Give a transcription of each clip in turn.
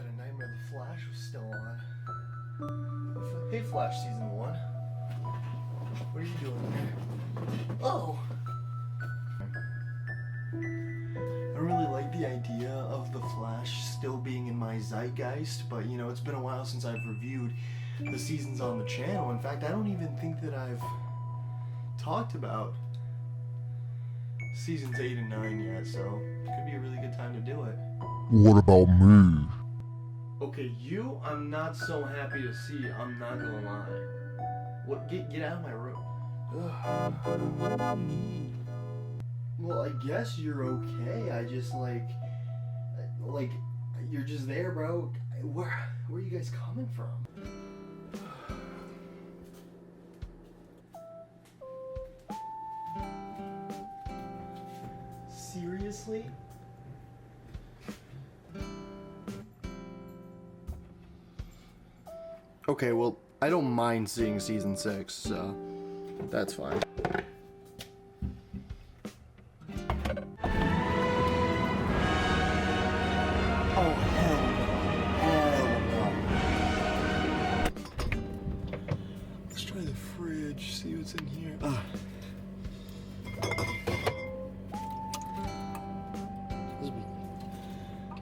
a nightmare the Flash was still on. Hey Flash Season 1. What are you doing here? Oh! I really like the idea of the Flash still being in my zeitgeist, but you know, it's been a while since I've reviewed the seasons on the channel. In fact, I don't even think that I've talked about seasons 8 and 9 yet, so it could be a really good time to do it. What about me? Okay, you, I'm not so happy to see, I'm not gonna lie. What, get out of my room. Ugh. Well, I guess you're okay. I just like, you're just there, bro. Where are you guys coming from? Seriously? Okay, well, I don't mind seeing season 6, so that's fine. Oh, hell no. Let's try the fridge, see what's in here.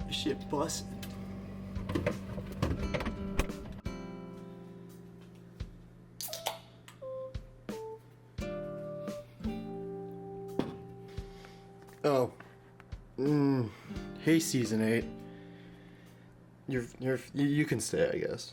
This shit busted. Oh. Hey, season 8. You can stay, I guess.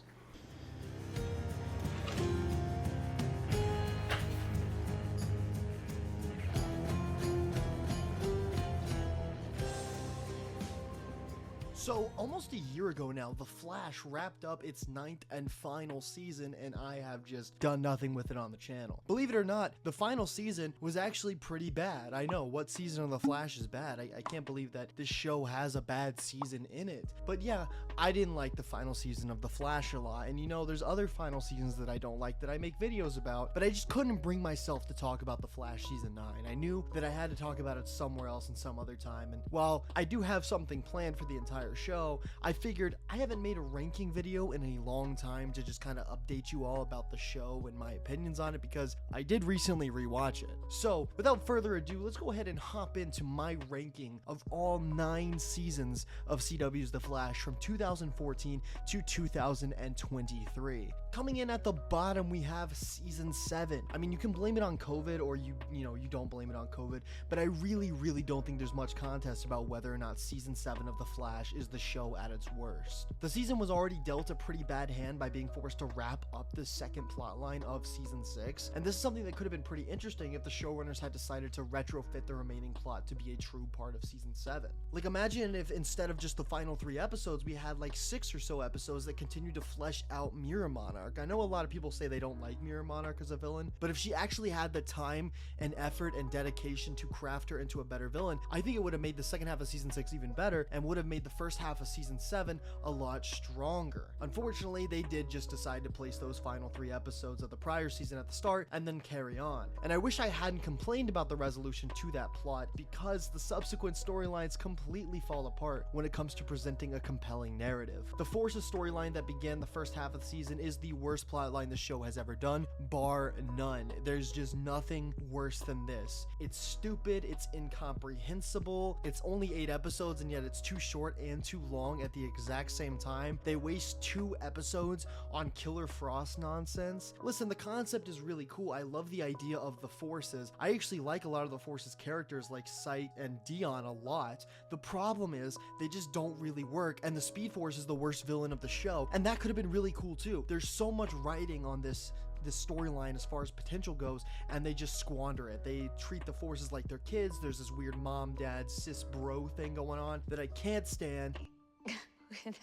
So, almost a year ago now, The Flash wrapped up its 9th and final season, and I have just done nothing with it on the channel. Believe it or not, the final season was actually pretty bad. I know, what season of The Flash is bad? I can't believe that this show has a bad season in it. But yeah, I didn't like the final season of The Flash a lot, and you know, there's other final seasons that I don't like that I make videos about, but I just couldn't bring myself to talk about The Flash Season 9. I knew that I had to talk about it somewhere else and some other time, and while I do have something planned for the entire show, I figured I haven't made a ranking video in a long time to just kind of update you all about the show and my opinions on it, because I did recently rewatch it. So without further ado, let's go ahead and hop into my ranking of all 9 seasons of CW's The Flash from 2014 to 2023. Coming in at the bottom, we have season 7. I mean, you can blame it on COVID, or you don't blame it on COVID, but I really don't think there's much contest about whether or not season 7 of The Flash is the show at its worst. The season was already dealt a pretty bad hand by being forced to wrap up the second plotline of season 6, and this is something that could have been pretty interesting if the showrunners had decided to retrofit the remaining plot to be a true part of season 7. Like, imagine if instead of just the final 3 episodes, we had like 6 or so episodes that continued to flesh out Mirror Monarch. I know a lot of people say they don't like Mirror Monarch as a villain, but if she actually had the time and effort and dedication to craft her into a better villain, I think it would have made the second half of season 6 even better, and would have made the first half of season 7 a lot stronger. Unfortunately, they did just decide to place those final 3 episodes of the prior season at the start and then carry on. And I wish I hadn't complained about the resolution to that plot, because the subsequent storylines completely fall apart when it comes to presenting a compelling narrative. The Force's storyline that began the first half of the season is the worst plotline the show has ever done, bar none. There's just nothing worse than this. It's stupid, it's incomprehensible, it's only 8 episodes, and yet it's too short and too long at the exact same time. They waste 2 episodes on Killer Frost nonsense. Listen, the concept is really cool. I love the idea of the Forces. I actually like a lot of the Forces characters like Sight and Dion a lot. The problem is they just don't really work, and the Speed Force is the worst villain of the show, and that could have been really cool too. There's so much writing on this storyline as far as potential goes, and they just squander it. They treat the Forces like they're kids. There's this weird mom dad cis bro thing going on that I can't stand.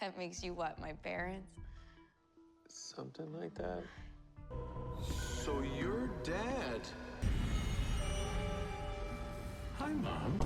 That makes you what, my parents? Something like that. So you're Dad. Hi, Mom.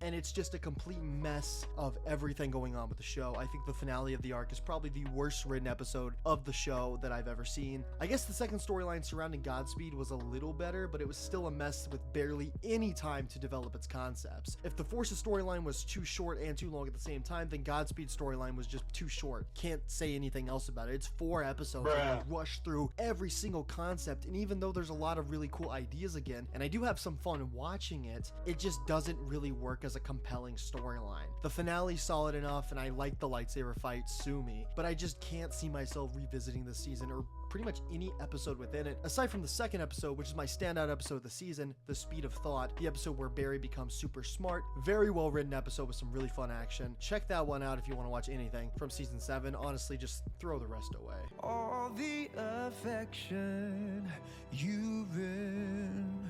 and it's just a complete mess of everything going on with the show. I think the finale of the arc is probably the worst written episode of the show that I've ever seen. I guess the second storyline surrounding Godspeed was a little better, but it was still a mess with barely any time to develop its concepts. If the Forces storyline was too short and too long at the same time, then Godspeed's storyline was just too short. Can't say anything else about it. It's 4 episodes and they rush through every single concept, and even though there's a lot of really cool ideas again, and I do have some fun watching it, it just doesn't really work as a compelling storyline. The finale's solid enough, and I like the lightsaber fight, sue me, but I just can't see myself revisiting this season or pretty much any episode within it, aside from the second episode, which is my standout episode of the season, The Speed of Thought, the episode where Barry becomes super smart. Very well written episode with some really fun action. Check that one out if you want to watch anything from season 7. Honestly, just throw the rest away. All the affection you've been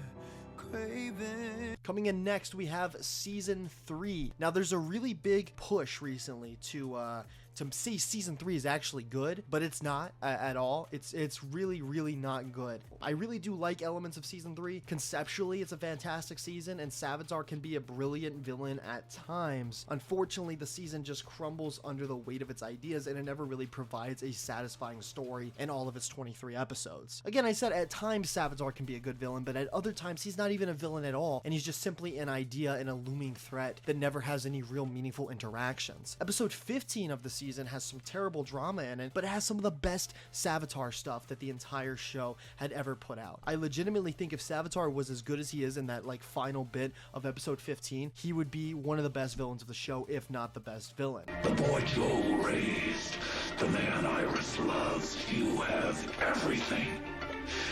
craving. Coming in next, we have season 3. Now, there's a really big push recently to say season 3 is actually good, but it's not at all. It's really not good. I really do like elements of season 3. Conceptually, it's a fantastic season, and Savitar can be a brilliant villain at times. Unfortunately, the season just crumbles under the weight of its ideas, and it never really provides a satisfying story in all of its 23 episodes. Again, I said at times Savitar can be a good villain, but at other times he's not even a villain at all, and he's just simply an idea and a looming threat that never has any real meaningful interactions. Episode 15 of the season has some terrible drama in it, but it has some of the best Savitar stuff that the entire show had ever put out. I legitimately think if Savitar was as good as he is in that final bit of episode 15, he would be one of the best villains of the show, if not the best villain. The boy Joel raised, the man Iris loves, you have everything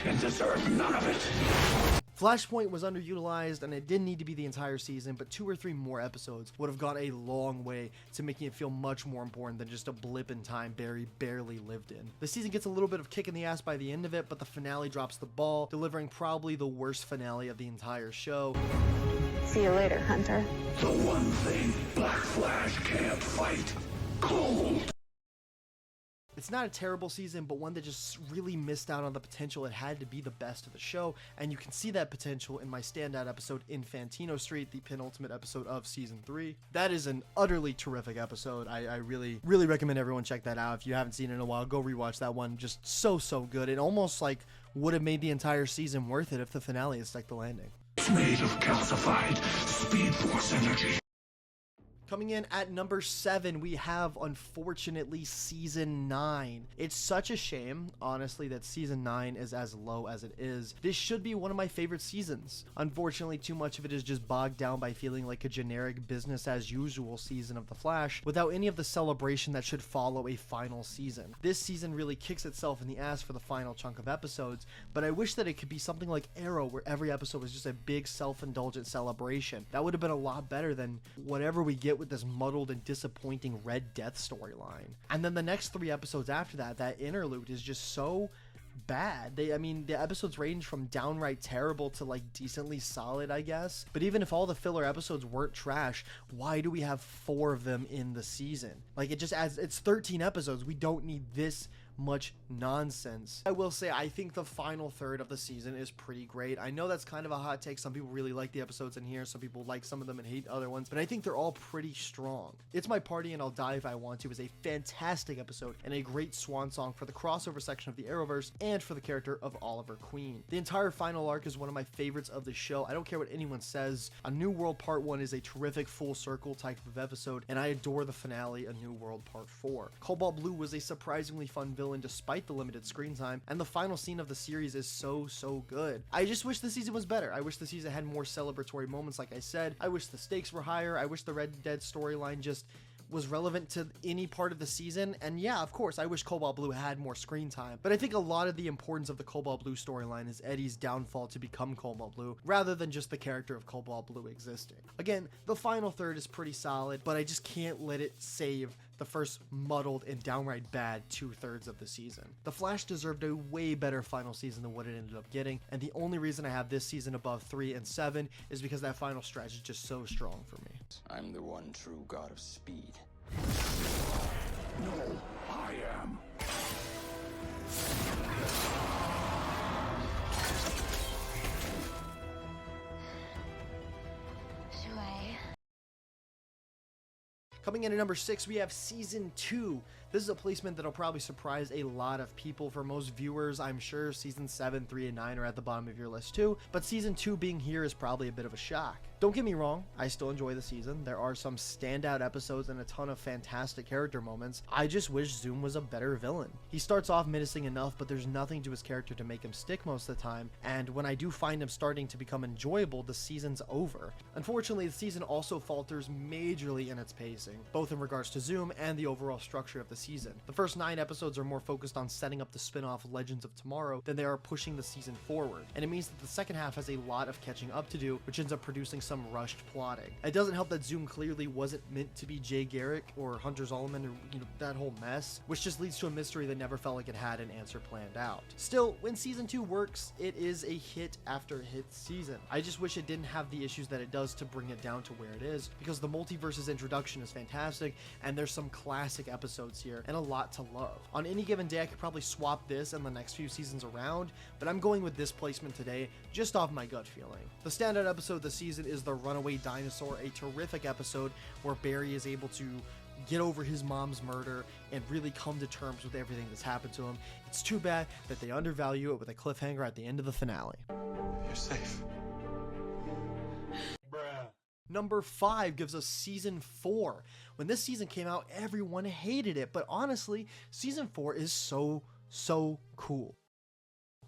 and deserve none of it. Flashpoint was underutilized, and it didn't need to be the entire season, but 2 or 3 more episodes would have gone a long way to making it feel much more important than just a blip in time Barry barely lived in. The season gets a little bit of kick in the ass by the end of it, but the finale drops the ball, delivering probably the worst finale of the entire show. See you later, Hunter. The one thing Black Flash can't fight, cold. It's not a terrible season, but one that just really missed out on the potential it had to be the best of the show, and you can see that potential in my standout episode, Infantino Street, the penultimate episode of season 3. That is an utterly terrific episode. I really recommend everyone check that out. If you haven't seen it in a while, go rewatch that one. Just so good. It almost would have made the entire season worth it if the finale had stuck the landing. It's made of calcified Speed Force energy. Coming in at number 7, we have, unfortunately, Season 9. It's such a shame, honestly, that Season 9 is as low as it is. This should be one of my favorite seasons. Unfortunately, too much of it is just bogged down by feeling like a generic business-as-usual season of The Flash, without any of the celebration that should follow a final season. This season really kicks itself in the ass for the final chunk of episodes, but I wish that it could be something like Arrow, where every episode was just a big self-indulgent celebration. That would have been a lot better than whatever we get with this muddled and disappointing Red Death storyline. And then the next 3 episodes after that, that interlude is just so bad. The episodes range from downright terrible to decently solid, I guess. But even if all the filler episodes weren't trash, why do we have 4 of them in the season? It just adds, it's 13 episodes. We don't need this much nonsense. I will say, I think the final third of the season is pretty great. I know that's kind of a hot take. Some people really like the episodes in here. Some people like some of them and hate other ones, but I think they're all pretty strong. It's My Party and I'll Die If I Want To is a fantastic episode and a great swan song for the crossover section of the Arrowverse and for the character of Oliver Queen. The entire final arc is one of my favorites of the show. I don't care what anyone says. A New World Part 1 is a terrific full circle type of episode, and I adore the finale, A New World Part 4. Cobalt Blue was a surprisingly fun villain despite the limited screen time, and the final scene of the series is so good. I just wish the season was better. I wish the season had more celebratory moments, like I said. I wish the stakes were higher. I wish the Red Dead storyline just was relevant to any part of the season. And yeah, of course, I wish Cobalt Blue had more screen time, but I think a lot of the importance of the Cobalt Blue storyline is Eddie's downfall to become Cobalt Blue, rather than just the character of Cobalt Blue existing. Again, the final third is pretty solid, but I just can't let it save the first muddled and downright bad 2/3 of the season. The Flash deserved a way better final season than what it ended up getting, and the only reason I have this season above 3 and 7 is because that final stretch is just so strong for me. I'm the one true god of speed. No, I am. Coming in at number 6, we have Season 2. This is a placement that'll probably surprise a lot of people. For most viewers, I'm sure Season 7, 3, and 9 are at the bottom of your list too, but Season 2 being here is probably a bit of a shock. Don't get me wrong, I still enjoy the season. There are some standout episodes and a ton of fantastic character moments. I just wish Zoom was a better villain. He starts off menacing enough, but there's nothing to his character to make him stick most of the time, and when I do find him starting to become enjoyable, the season's over. Unfortunately, the season also falters majorly in its pacing, both in regards to Zoom and the overall structure of the season. The first 9 episodes are more focused on setting up the spin-off Legends of Tomorrow than they are pushing the season forward, and it means that the second half has a lot of catching up to do, which ends up producing some rushed plotting. It doesn't help that Zoom clearly wasn't meant to be Jay Garrick or Hunter Zolomon, or that whole mess, which just leads to a mystery that never felt like it had an answer planned out. Still, when season 2 works, it is a hit after hit season. I just wish it didn't have the issues that it does to bring it down to where it is, because the multiverse's introduction is fantastic, and there's some classic episodes here and a lot to love. On any given day, I could probably swap this and the next few seasons around, but I'm going with this placement today just off my gut feeling. The standout episode of the season is The Runaway Dinosaur, a terrific episode where Barry is able to get over his mom's murder and really come to terms with everything that's happened to him. It's too bad that they undervalue it with a cliffhanger at the end of the finale. You're safe. Number 5 gives us Season 4. When this season came out, everyone hated it, but honestly, Season 4 is so cool.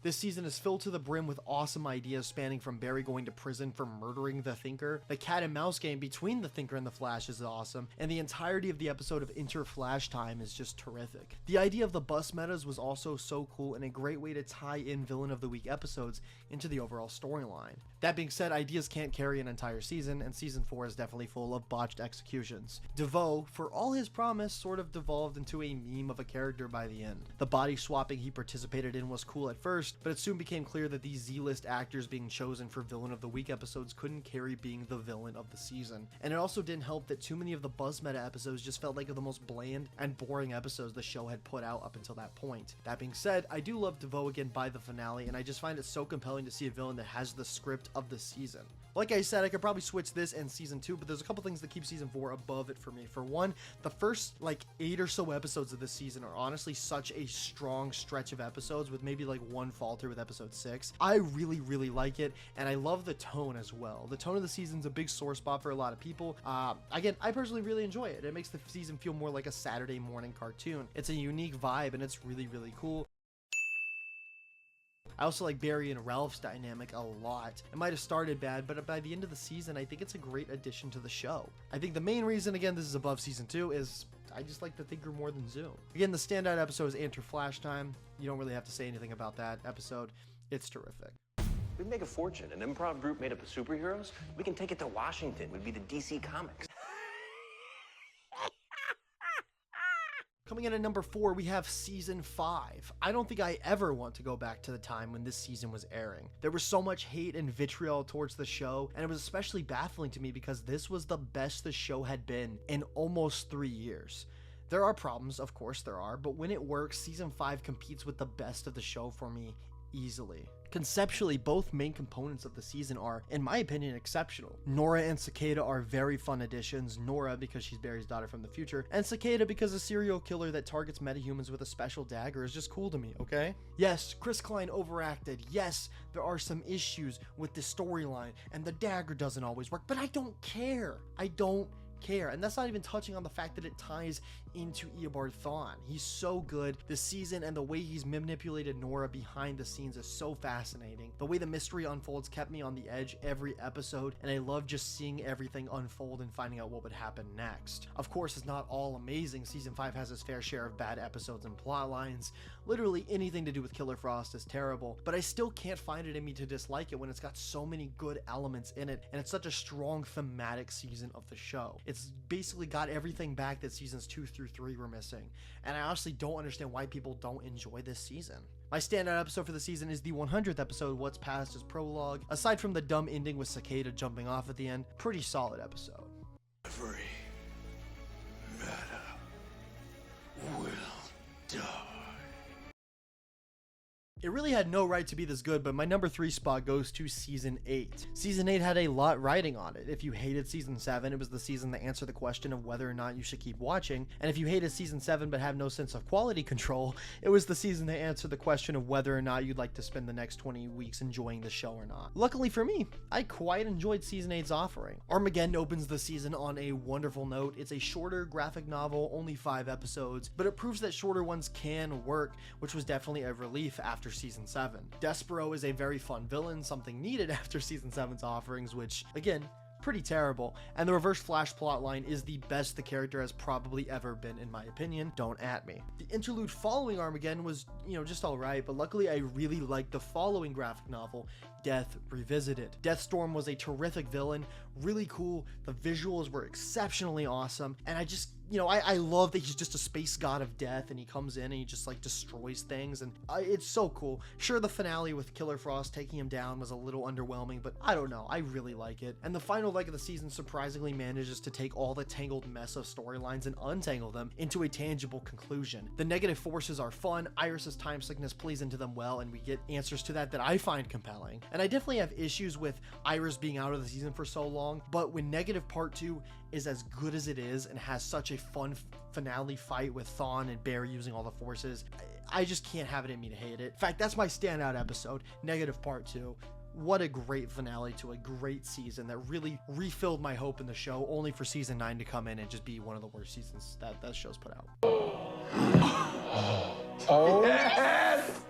This season is filled to the brim with awesome ideas spanning from Barry going to prison for murdering the Thinker. The cat and mouse game between the Thinker and the Flash is awesome, and the entirety of the episode of Inter-Flash Time is just terrific. The idea of the bus metas was also so cool and a great way to tie in Villain of the Week episodes into the overall storyline. That being said, ideas can't carry an entire season, and Season 4 is definitely full of botched executions. DeVoe, for all his promise, sort of devolved into a meme of a character by the end. The body swapping he participated in was cool at first, but it soon became clear that these Z-list actors being chosen for Villain of the Week episodes couldn't carry being the villain of the season. And it also didn't help that too many of the Buzz Meta episodes just felt like the most bland and boring episodes the show had put out up until that point. That being said, I do love DeVoe again by the finale, and I just find it so compelling to see a villain that has the script of the season. Like I said, I could probably switch this and Season 2, but there's a couple things that keep Season 4 above it for me. For one, the first 8 or so episodes of this season are honestly such a strong stretch of episodes, with maybe one falter with episode 6. I really like it, and I love the tone as well. The tone of the season's a big sore spot for a lot of people. Again, I personally really enjoy it. It makes the season feel more like a Saturday morning cartoon. It's a unique vibe, and it's really cool. I also like Barry and Ralph's dynamic a lot. It might have started bad, but by the end of the season, I think it's a great addition to the show. I think the main reason, again, this is above Season 2 is I just like the Thinker more than Zoom. Again, the standout episode is Inter-Flash Time. You don't really have to say anything about that episode. It's terrific. We'd make a fortune. An improv group made up of superheroes. We can take it to Washington. We'd be the DC Comics. Coming in at number 4, we have Season 5. I don't think I ever want to go back to the time when this season was airing. There was so much hate and vitriol towards the show, and it was especially baffling to me because this was the best the show had been in almost 3 years. There are problems, of course there are, but when it works, Season 5 competes with the best of the show for me easily. Conceptually, both main components of the season are, in my opinion, exceptional. Nora and Cicada are very fun additions. Nora because she's Barry's daughter from the future, and Cicada because a serial killer that targets metahumans with a special dagger is just cool to me, okay? Yes, Chris Klein overacted. Yes, there are some issues with the storyline, and the dagger doesn't always work, but I don't care. I don't care. And that's not even touching on the fact that it ties into Eobard Thawne. He's so good this season, and the way he's manipulated Nora behind the scenes is so fascinating. The way the mystery unfolds kept me on the edge every episode, and I love just seeing everything unfold and finding out what would happen next. Of course, it's not all amazing. Season 5 has its fair share of bad episodes and plot lines. Literally anything to do with Killer Frost is terrible, but I still can't find it in me to dislike it when it's got so many good elements in it, and it's such a strong thematic season of the show. It's basically got everything back that seasons 2 through 3 were missing, and I honestly don't understand why people don't enjoy this season. My standout episode for the season is the 100th episode, What's Past is Prologue. Aside from the dumb ending with Cicada jumping off at the end, pretty solid episode. Every meta will die. It really had no right to be this good, but my number 3 spot goes to season 8. Season 8 had a lot riding on it. If you hated season 7, it was the season that answered the question of whether or not you should keep watching. And if you hated season 7 but have no sense of quality control, it was the season that answered the question of whether or not you'd like to spend the next 20 weeks enjoying the show or not. Luckily for me, I quite enjoyed season 8's offering. Armageddon opens the season on a wonderful note. It's a shorter graphic novel, only 5 episodes, but it proves that shorter ones can work, which was definitely a relief after season 7. Despero is a very fun villain, something needed after season 7's offerings, which, again, pretty terrible. And the Reverse Flash plotline is the best the character has probably ever been, in my opinion. Don't at me. The interlude following Armageddon was, just alright, but luckily I really liked the following graphic novel, Death Revisited. Deathstorm was a terrific villain, really cool, the visuals were exceptionally awesome, and I just, I love that he's just a space god of death, and he comes in and he just like destroys things, and it's so cool. Sure, the finale with Killer Frost taking him down was a little underwhelming, but I don't know, I really like it. And the final leg of the season surprisingly manages to take all the tangled mess of storylines and untangle them into a tangible conclusion. The negative forces are fun, Iris's time sickness plays into them well, and we get answers to that I find compelling. And I definitely have issues with Iris being out of the season for so long, but when Negative Part 2 is as good as it is and has such a fun finale fight with Thawne and Barry using all the forces, I just can't have it in me to hate it. In fact, that's my standout episode, Negative Part 2. What a great finale to a great season that really refilled my hope in the show, only for season 9 to come in and just be one of the worst seasons that show's put out. Oh, yes!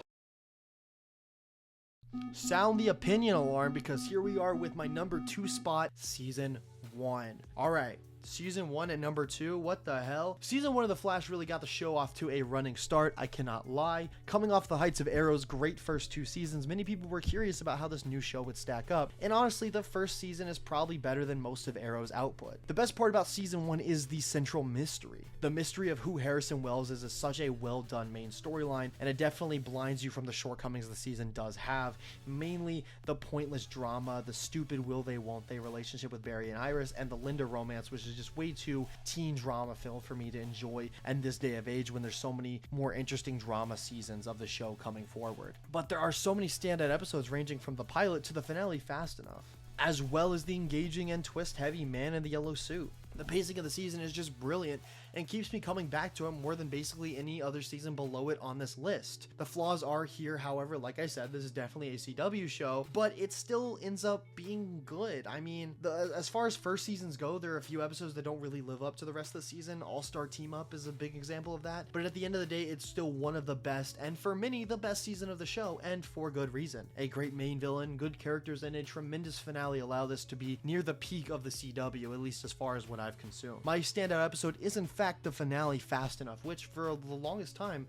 Sound the opinion alarm, because here we are with my number 2 spot, season 1. All right. Season 1 and number 2, what the hell? Season 1 of The Flash really got the show off to a running start, I cannot lie. Coming off the heights of Arrow's great first 2 seasons, many people were curious about how this new show would stack up, and honestly, the first season is probably better than most of Arrow's output. The best part about season 1 is the central mystery. The mystery of who Harrison Wells is such a well done main storyline, and it definitely blinds you from the shortcomings the season does have, mainly the pointless drama, the stupid will they won't they relationship with Barry and Iris, and the Linda romance, which is just way too teen drama filled for me to enjoy in this day of age when there's so many more interesting drama seasons of the show coming forward. But there are so many standout episodes ranging from the pilot to the finale fast enough, as well as the engaging and twist heavy Man in the Yellow Suit. The pacing of the season is just brilliant and keeps me coming back to it more than basically any other season below it on this list. The flaws are here, however, like I said, this is definitely a CW show, but it still ends up being good. I mean, as far as first seasons go, there are a few episodes that don't really live up to the rest of the season. All-Star Team Up is a big example of that, but at the end of the day, it's still one of the best, and for many, the best season of the show, and for good reason. A great main villain, good characters, and a tremendous finale allow this to be near the peak of the CW, at least as far as what I've consumed. My standout episode is in fact the finale, Fast Enough, which for the longest time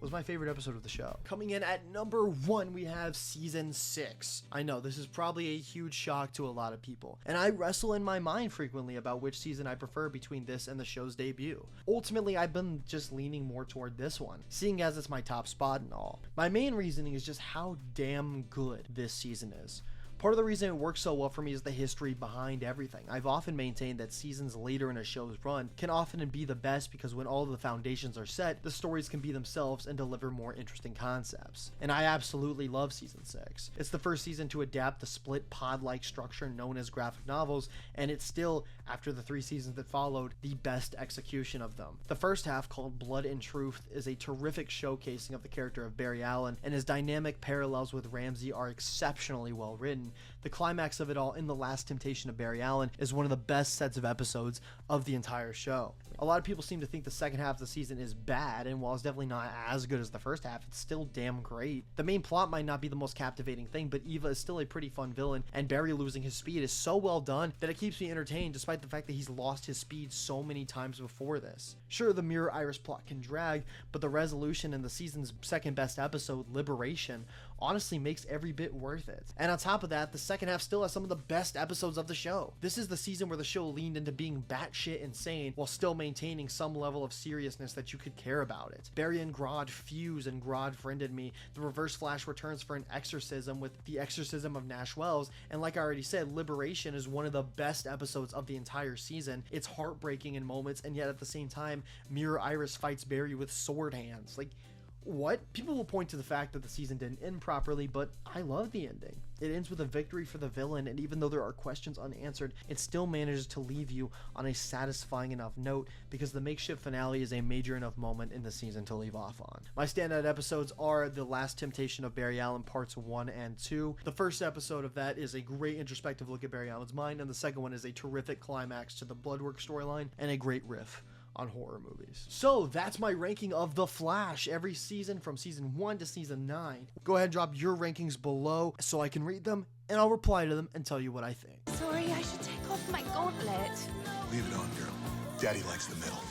was my favorite episode of the show. Coming in at number 1, we have season 6. I know this is probably a huge shock to a lot of people, and I wrestle in my mind frequently about which season I prefer between this and the show's debut. Ultimately, I've been just leaning more toward this one, seeing as it's my top spot and all. My main reasoning is just how damn good this season is. Part of the reason it works so well for me is the history behind everything. I've often maintained that seasons later in a show's run can often be the best because when all the foundations are set, the stories can be themselves and deliver more interesting concepts. And I absolutely love season 6. It's the first season to adapt the split pod-like structure known as graphic novels, and it's still, after the 3 seasons that followed, the best execution of them. The first half, called Blood and Truth, is a terrific showcasing of the character of Barry Allen, and his dynamic parallels with Ramsey are exceptionally well written. The climax of it all in The Last Temptation of Barry Allen is one of the best sets of episodes of the entire show. A lot of people seem to think the second half of the season is bad, and while it's definitely not as good as the first half, it's still damn great. The main plot might not be the most captivating thing, but Eva is still a pretty fun villain, and Barry losing his speed is so well done that it keeps me entertained despite the fact that he's lost his speed so many times before this. Sure, the Mirror Iris plot can drag, but the resolution in the season's second best episode, Liberation, honestly makes every bit worth it. And on top of that, the second half still has some of the best episodes of the show. This is the season where the show leaned into being batshit insane while still maintaining some level of seriousness that you could care about it. Barry and Grodd fuse, and Grodd friended me. The Reverse Flash returns for an exorcism with the exorcism of Nash Wells, and like I already said, Liberation is one of the best episodes of the entire season. It's heartbreaking in moments, and yet at the same time, Mirror Iris fights Barry with sword hands. Like, what? People will point to the fact that the season didn't end properly, but I love the ending. It ends with a victory for the villain, and even though there are questions unanswered, it still manages to leave you on a satisfying enough note because the makeshift finale is a major enough moment in the season to leave off on. My standout episodes are The Last Temptation of Barry Allen parts 1 and 2. The first episode of that is a great introspective look at Barry Allen's mind, and the second one is a terrific climax to the Bloodwork storyline and a great riff on horror movies. So that's my ranking of The Flash every season from season 1 to season 9. Go ahead and drop your rankings below so I can read them, and I'll reply to them and tell you what I think. Sorry, I should take off my gauntlet. Leave it on, girl. Daddy likes the middle.